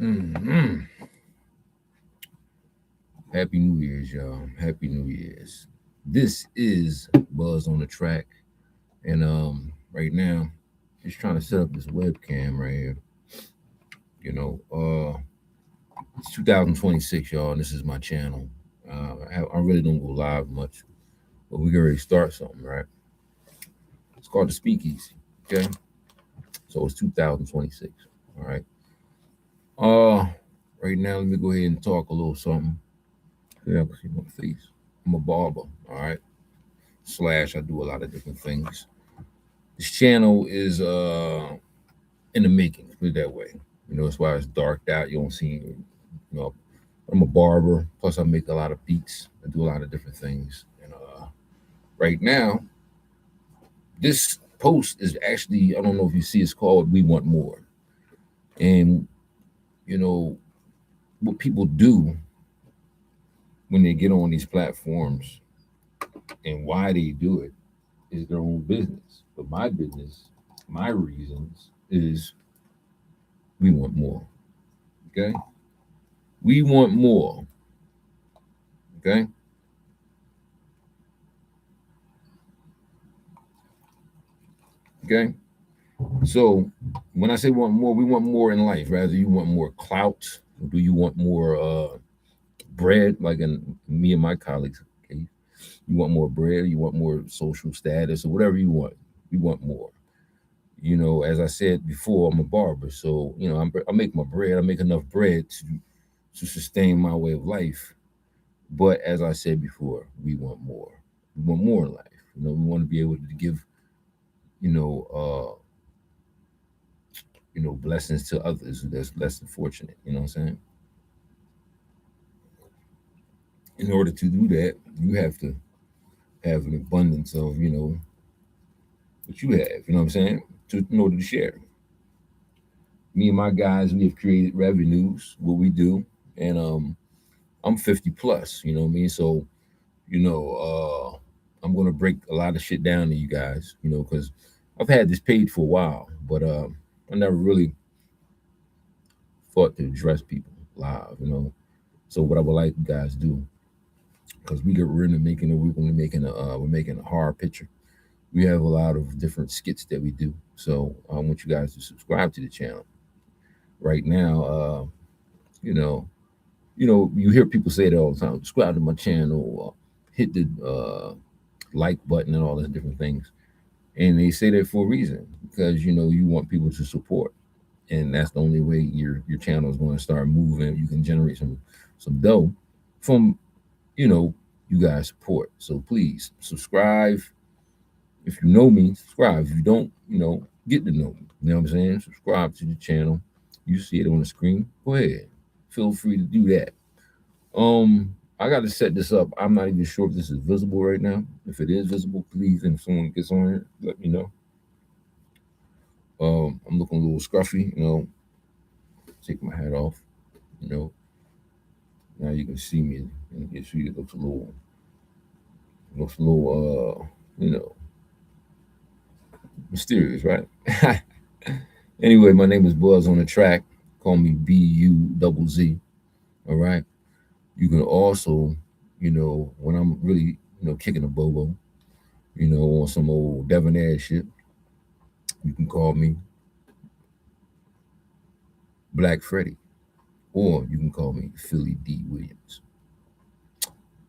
Mm-hmm. Happy New Year's, y'all. Happy New Year's. This is Buzz on the Track. And right now, just trying to set up this webcam right here. You know, it's 2026, y'all, and this is my channel. I really don't go live much, but we can already start something, right? It's called the Speakeasy. Okay. So it's 2026. All right. Uh right now, let me go ahead and talk a little something. Yeah, I can see my face. I'm a barber, all right. Slash, I do a lot of different things. This channel is in the making, put it that way. You know, that's why it's darked out. You don't see, know, I'm a barber. Plus, I make a lot of beats. I do a lot of different things. And right now, this post is actually, I don't know if you see, it's called "We Want More." And you know what people do when they get on these platforms and why they do it is their own business. But my business, my reasons is we want more. Okay. We want more. Okay. Okay. So when I say want more, we want more in life. Rather, you want more clout? Or do you want more bread? Like in me and my colleagues, okay? You want more bread? You want more social status or whatever you want? We want more. You know, as I said before, I'm a barber, so you know I make my bread. I make enough bread to sustain my way of life. But as I said before, we want more. We want more in life. You know, we want to be able to give, you know, blessings to others that's less than fortunate. You know what I'm saying? In order to do that, you have to have an abundance of, what you have. You know what I'm saying? In order to share. Me and my guys, we have created revenues. What we do, and I'm 50 plus. You know what I mean? So you know, I'm gonna break a lot of shit down to you guys. You know, because I've had this page for a while, but I never really thought to address people live. You know, so what I would like you guys to do, because we're into making we're going to making we're making a horror picture. We have a lot of different skits that we do. So I want you guys to subscribe to the channel. Right now, you know, you hear people say that all the time. Subscribe to my channel, hit the like button, and all those different things. And they say that for a reason, because you want people to support, and that's the only way your channel is going to start moving. You can generate some dough from you guys support. So please subscribe. If you know me, subscribe. If you don't, get to know me. You know what I'm saying? Subscribe to the channel. You see it on the screen. Go ahead. Feel free to do that. I got to set this up. I'm not even sure if this is visible right now. If it is visible, please, and if someone gets on here, let me know. I'm looking a little scruffy, take my hat off, you know. Now you can see me, and you see it looks a little, mysterious, right? Anyway, my name is Buzz on the Track. Call me BUZZ. All right. You can also, when I'm really, kicking a bobo, on some old debonair shit, you can call me Black Freddy, or you can call me Philly D. Williams.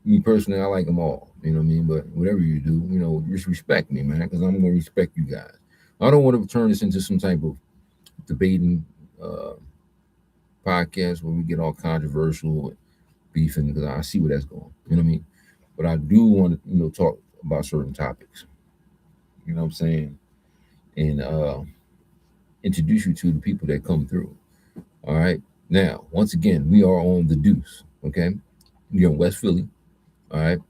Me personally, I like them all. You know what I mean? But whatever you do, just respect me, man, because I'm gonna respect you guys. I don't want to turn this into some type of debating uh, podcast where we get all controversial and beefing, because I see where that's going. You know what I mean? But I do want to, talk about certain topics. You know what I'm saying? And introduce you to the people that come through. All right. Now, once again, we are on the Deuce. Okay. We're in West Philly. All right.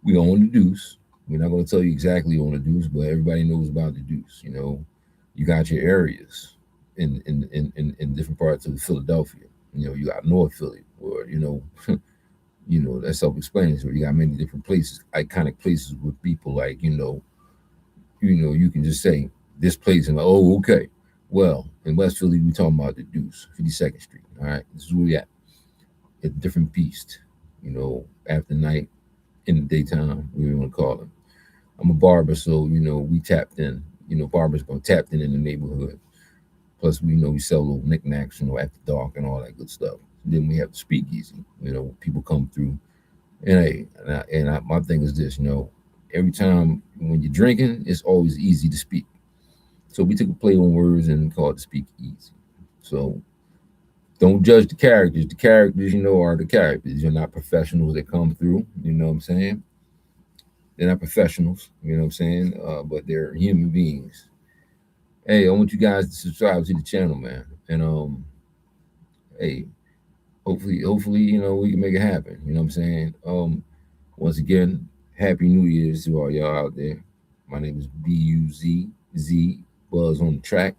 We own the Deuce. We're not going to tell you exactly on the Deuce, but everybody knows about the Deuce. You got your areas in different parts of Philadelphia. You got North Philly, or that's self-explanatory. You got many different places, iconic places with people like you can just say this place and like, oh, okay. Well, in West Philly, we talking about the Deuce, 52nd Street. All right, this is where we at different beast. After night in the daytime, we want to call it. I'm a barber, so we tapped in. Barbers gonna tapped in the neighborhood. Plus, we sell little knickknacks, after dark and all that good stuff. Then we have the speakeasy. People come through, and hey, my thing is this. Every time when you're drinking, it's always easy to speak. So we took a play on words and called it speakeasy. So don't judge the characters. The characters, are the characters. You're not professionals that come through. You know what I'm saying? They're not professionals. You know what I'm saying? But they're human beings. Hey, I want you guys to subscribe to the channel, man. And hey, hopefully, we can make it happen. You know what I'm saying? Once again, happy New Year's to all y'all out there. My name is BUZZ, Buzz on the track,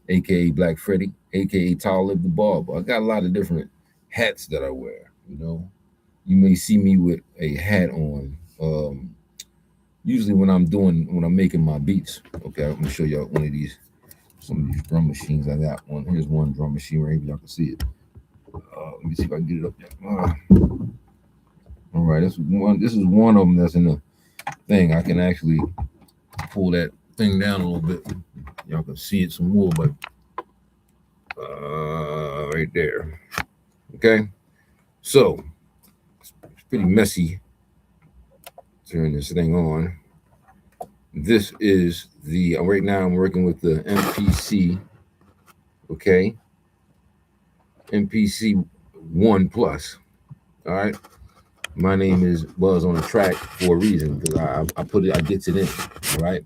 aka Black Freddy, aka Tall Lip the Barber. I got a lot of different hats that I wear. You may see me with a hat on. Usually when I'm making my beats. Okay, I'm gonna show y'all some of these drum machines I got. Here's one drum machine right here. Y'all can see it. Let me see if I can get it up there. All right, this is one of them that's in the thing. I can actually pull that thing down a little bit. Y'all can see it some more, but right there. Okay, so it's pretty messy. Turn this thing on. This is right now I'm working with the MPC. Okay, MPC 1 Plus. All right. My name is Buzz on the track for a reason because I gets it in. All right.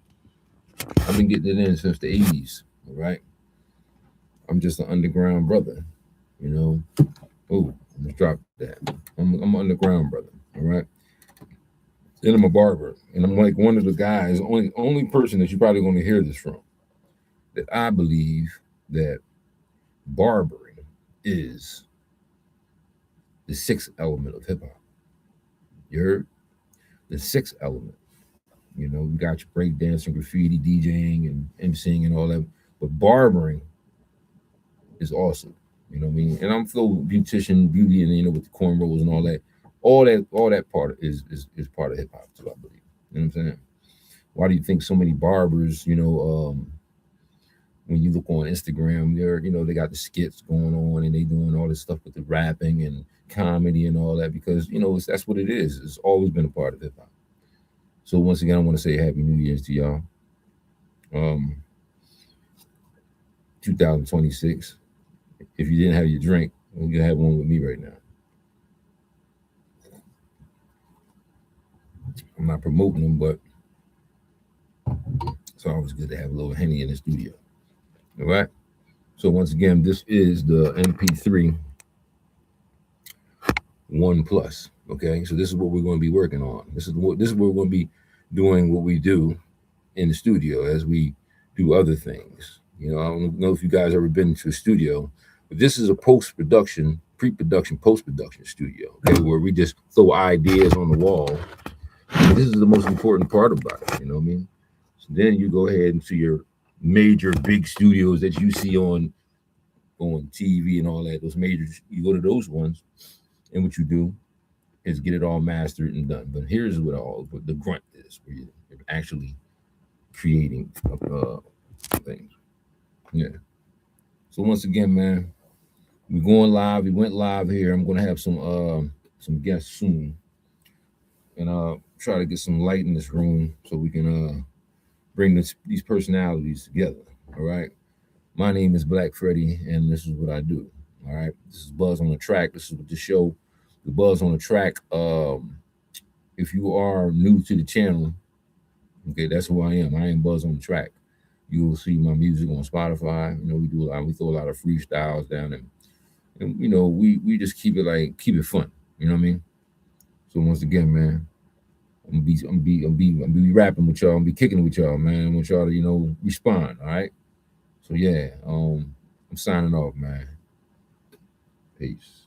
I've been getting it in since the 80s. All right. I'm just an underground brother. Oh, I'm gonna drop that. I'm an underground brother. All right. Then I'm a barber, and I'm like one of the guys, only person that you're probably going to hear this from. That I believe that barbering is the sixth element of hip hop. You heard? The sixth element. You got your break dancing, graffiti, DJing, and MCing and all that. But barbering is awesome. You know what I mean? And I'm full beautician, beauty, and with the cornrows and all that. All that part is part of hip hop, too, I believe. You know what I'm saying? Why do you think so many barbers, when you look on Instagram, they got the skits going on and they doing all this stuff with the rapping and comedy and all that because that's what it is. It's always been a part of hip hop. So once again, I want to say Happy New Year's to y'all. 2026. If you didn't have your drink, you're gonna have one with me right now. I'm not promoting them, but it's always good to have a little Henny in the studio. All right. So once again, this is the MP3 1 Plus. Okay. So this is what we're going to be working on. This is what we're going to be doing. What we do in the studio as we do other things. I don't know if you guys ever been to a studio, but this is a post-production, pre-production, post-production studio. Okay, where we just throw ideas on the wall. And this is the most important part about it. You know what I mean? So then you go ahead and see your major big studios that you see on TV and all that. Those major, you go to those ones, and what you do is get it all mastered and done. But here's what the grunt is, where you're actually creating things. Yeah. So once again, man, we're going live. We went live here. I'm gonna have some guests soon, and try to get some light in this room so we can bring these personalities together. All right. My name is Black Freddy, and this is what I do. All right. This is Buzz on the Track. This is what the show, the Buzz on the Track. If you are new to the channel, okay, that's who I am. I am Buzz on the Track. You will see my music on Spotify. We throw a lot of freestyles down, and we just keep it fun. You know what I mean? So once again, man, I'm be rapping with y'all. I'm be kicking it with y'all, man. I want y'all to respond. All right. So yeah, I'm signing off, man. Peace.